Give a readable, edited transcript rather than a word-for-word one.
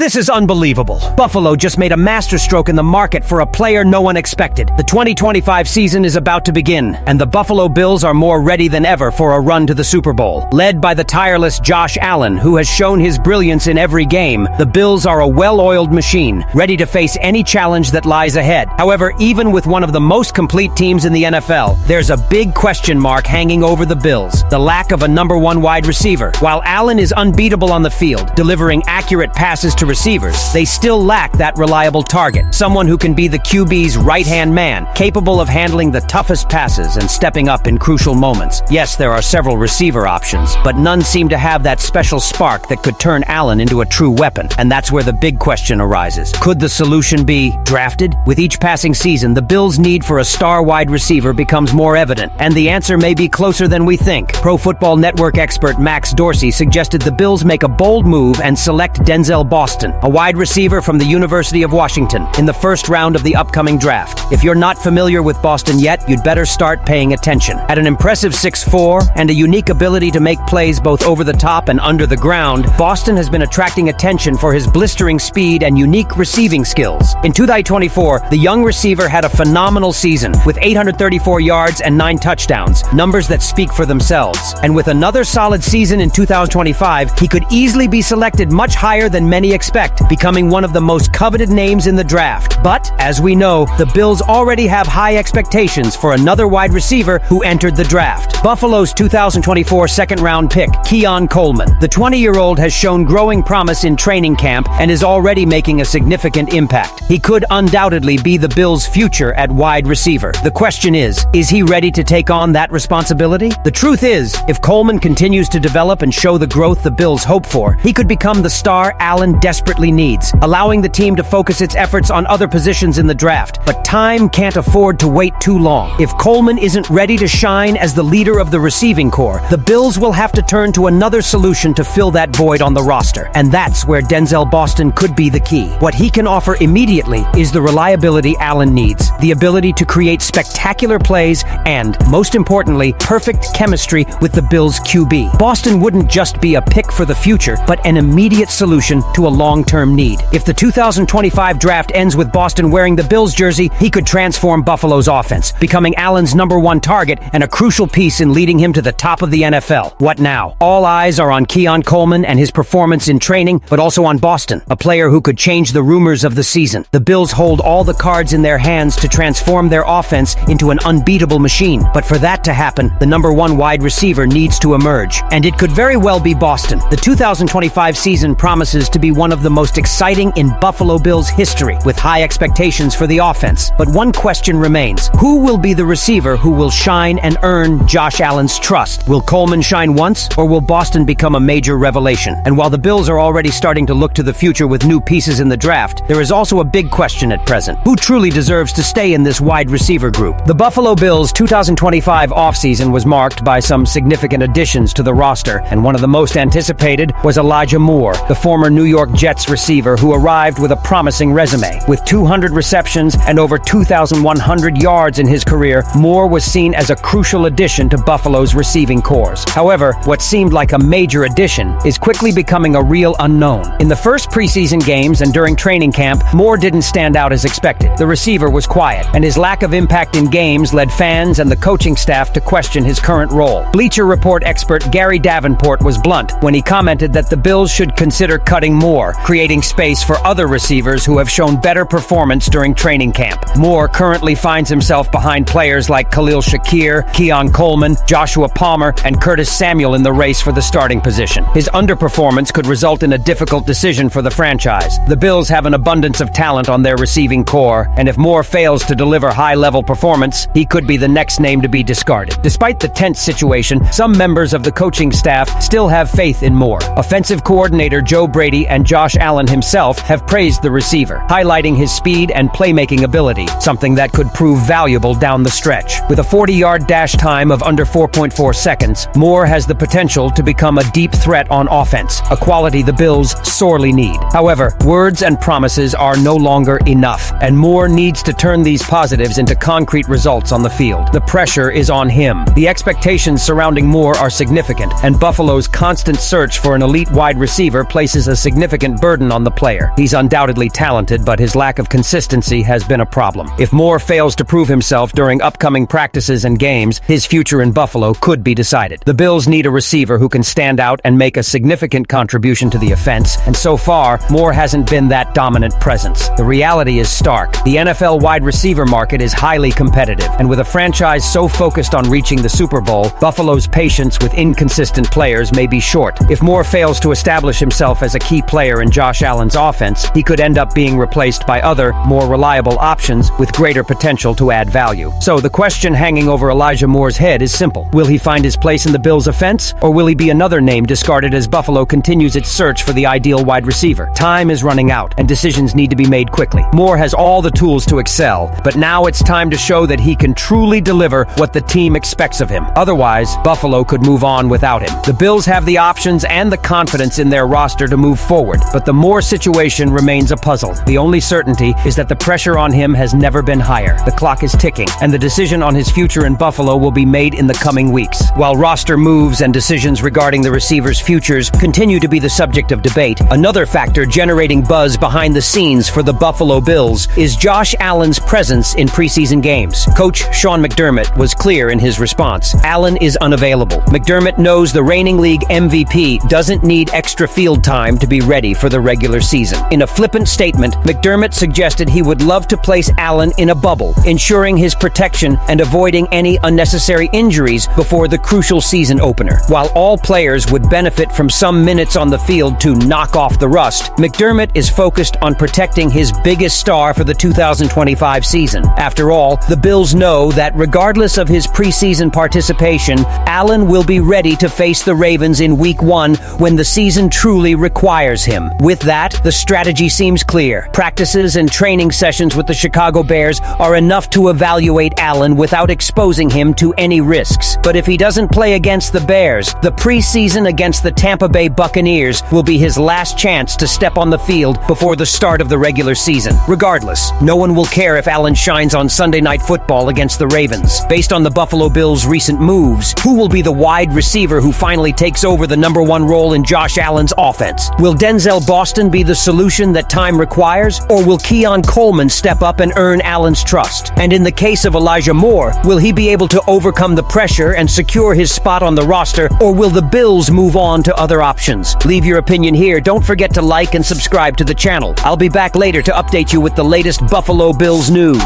This is unbelievable. Buffalo just made a masterstroke in the market for a player no one expected. The 2025 season is about to begin, and the Buffalo Bills are more ready than ever for a run to the Super Bowl. Led by the tireless Josh Allen, who has shown his brilliance in every game, the Bills are a well-oiled machine, ready to face any challenge that lies ahead. However, even with one of the most complete teams in the NFL, there's a big question mark hanging over the Bills: the lack of a number one wide receiver. While Allen is unbeatable on the field, delivering accurate passes to receivers, they still lack that reliable target, someone who can be the QB's right-hand man, capable of handling the toughest passes and stepping up in crucial moments. Yes, there are several receiver options, but none seem to have that special spark that could turn Allen into a true weapon, and that's where the big question arises. Could the solution be drafted? With each passing season, the Bills' need for a star wide receiver becomes more evident, and the answer may be closer than we think. Pro Football Network expert Max Dorsey suggested the Bills make a bold move and select Denzel Boston, a wide receiver from the University of Washington, in the first round of the upcoming draft. If you're not familiar with Boston yet, you'd better start paying attention. At an impressive 6'4" and a unique ability to make plays both over the top and under the ground, Boston has been attracting attention for his blistering speed and unique receiving skills. In 2024, the young receiver had a phenomenal season, with 834 yards and 9 touchdowns, numbers that speak for themselves. And with another solid season in 2025, he could easily be selected much higher than many expect, becoming one of the most coveted names in the draft. But, as we know, the Bills already have high expectations for another wide receiver who entered the draft: Buffalo's 2024 second-round pick, Coleman. The 20-year-old has shown growing promise in training camp and is already making a significant impact. He could undoubtedly be the Bills' future at wide receiver. The question is he ready to take on that responsibility? The truth is, if Coleman continues to develop and show the growth the Bills hope for, he could become the star Allen desperately needs, allowing the team to focus its efforts on other positions in the draft. But time can't afford to wait too long. If Coleman isn't ready to shine as the leader of the receiving corps, the Bills will have to turn to another solution to fill that void on the roster. And that's where Denzel Boston could be the key. What he can offer immediately is the reliability Allen needs, the ability to create spectacular plays, and, most importantly, perfect chemistry with the Bills' QB. Boston wouldn't just be a pick for the future, but an immediate solution to a long-term need. If the 2025 draft ends with Boston wearing the Bills jersey, he could transform Buffalo's offense, becoming Allen's number one target and a crucial piece in leading him to the top of the NFL. What now? All eyes are on Coleman and his performance in training, but also on Boston, a player who could change the rumors of the season. The Bills hold all the cards in their hands to transform their offense into an unbeatable machine. But for that to happen, the number one wide receiver needs to emerge, and it could very well be Boston. The 2025 season promises to be one of the most exciting in Buffalo Bills history, with high expectations for the offense. But one question remains: who will be the receiver who will shine and earn Josh Allen's trust? Will Coleman shine once, or will Boston become a major revelation? And while the Bills are already starting to look to the future with new pieces in the draft, there is also a big question at present: who truly deserves to stay in this wide receiver group? The Buffalo Bills' 2025 offseason was marked by some significant additions to the roster, and one of the most anticipated was Elijah Moore, the former New York Jets receiver who arrived with a promising resume. With 200 receptions and over 2,100 yards in his career, Moore was seen as a crucial addition to Buffalo's receiving corps. However, what seemed like a major addition is quickly becoming a real unknown. In the first preseason games and during training camp, Moore didn't stand out as expected. The receiver was quiet, and his lack of impact in games led fans and the coaching staff to question his current role. Bleacher Report expert Gary Davenport was blunt when he commented that the Bills should consider cutting Moore, creating space for other receivers who have shown better performance during training camp. Moore currently finds himself behind players like Khalil Shakir, Coleman, Joshua Palmer, and Curtis Samuel in the race for the starting position. His underperformance could result in a difficult decision for the franchise. The Bills have an abundance of talent on their receiving corps, and if Moore fails to deliver high-level performance, he could be the next name to be discarded. Despite the tense situation, some members of the coaching staff still have faith in Moore. Offensive coordinator Joe Brady and Josh Allen himself have praised the receiver, highlighting his speed and playmaking ability, something that could prove valuable down the stretch. With a 40-yard dash time of under 4.4 seconds, Moore has the potential to become a deep threat on offense, a quality the Bills sorely need. However, words and promises are no longer enough, and Moore needs to turn these positives into concrete results on the field. The pressure is on him. The expectations surrounding Moore are significant, and Buffalo's constant search for an elite wide receiver places a significant significant burden on the player. He's undoubtedly talented, but his lack of consistency has been a problem. If Moore fails to prove himself during upcoming practices and games, his future in Buffalo could be decided. The Bills need a receiver who can stand out and make a significant contribution to the offense, and so far, Moore hasn't been that dominant presence. The reality is stark. The NFL wide receiver market is highly competitive, and with a franchise so focused on reaching the Super Bowl, Buffalo's patience with inconsistent players may be short. If Moore fails to establish himself as a key player in Josh Allen's offense, he could end up being replaced by other, more reliable options with greater potential to add value. So the question hanging over Elijah Moore's head is simple. Will he find his place in the Bills' offense, or will he be another name discarded as Buffalo continues its search for the ideal wide receiver? Time is running out, and decisions need to be made quickly. Moore has all the tools to excel, but now it's time to show that he can truly deliver what the team expects of him. Otherwise, Buffalo could move on without him. The Bills have the options and the confidence in their roster to move forward, but the Moore situation remains a puzzle. The only certainty is that the pressure on him has never been higher. The clock is ticking, and the decision on his future in Buffalo will be made in the coming weeks. While roster moves and decisions regarding the receivers' futures continue to be the subject of debate, another factor generating buzz behind the scenes for the Buffalo Bills is Josh Allen's presence in preseason games. Coach Sean McDermott was clear in his response. Allen is unavailable. McDermott knows the reigning league MVP doesn't need extra field time to be ready for the regular season. In a flippant statement, McDermott suggested he would love to place Allen in a bubble, ensuring his protection and avoiding any unnecessary injuries before the crucial season opener. While all players would benefit from some minutes on the field to knock off the rust, McDermott is focused on protecting his biggest star for the 2025 season. After all, the Bills know that regardless of his preseason participation, Allen will be ready to face the Ravens in Week 1 when the season truly requires him. With that, the strategy seems clear. Practices and training sessions with the Chicago Bears are enough to evaluate Allen without exposing him to any risks. But if he doesn't play against the Bears, the preseason against the Tampa Bay Buccaneers will be his last chance to step on the field before the start of the regular season. Regardless, no one will care if Allen shines on Sunday Night Football against the Ravens. Based on the Buffalo Bills' recent moves, who will be the wide receiver who finally takes over the number one role in Josh Allen's offense? Will Denzel Boston be the solution that time requires, or will Coleman step up and earn Allen's trust? And in the case of Elijah Moore, will he be able to overcome the pressure and secure his spot on the roster, or will the Bills move on to other options? Leave your opinion here. Don't forget to like and subscribe to the channel. I'll be back later to update you with the latest Buffalo Bills news.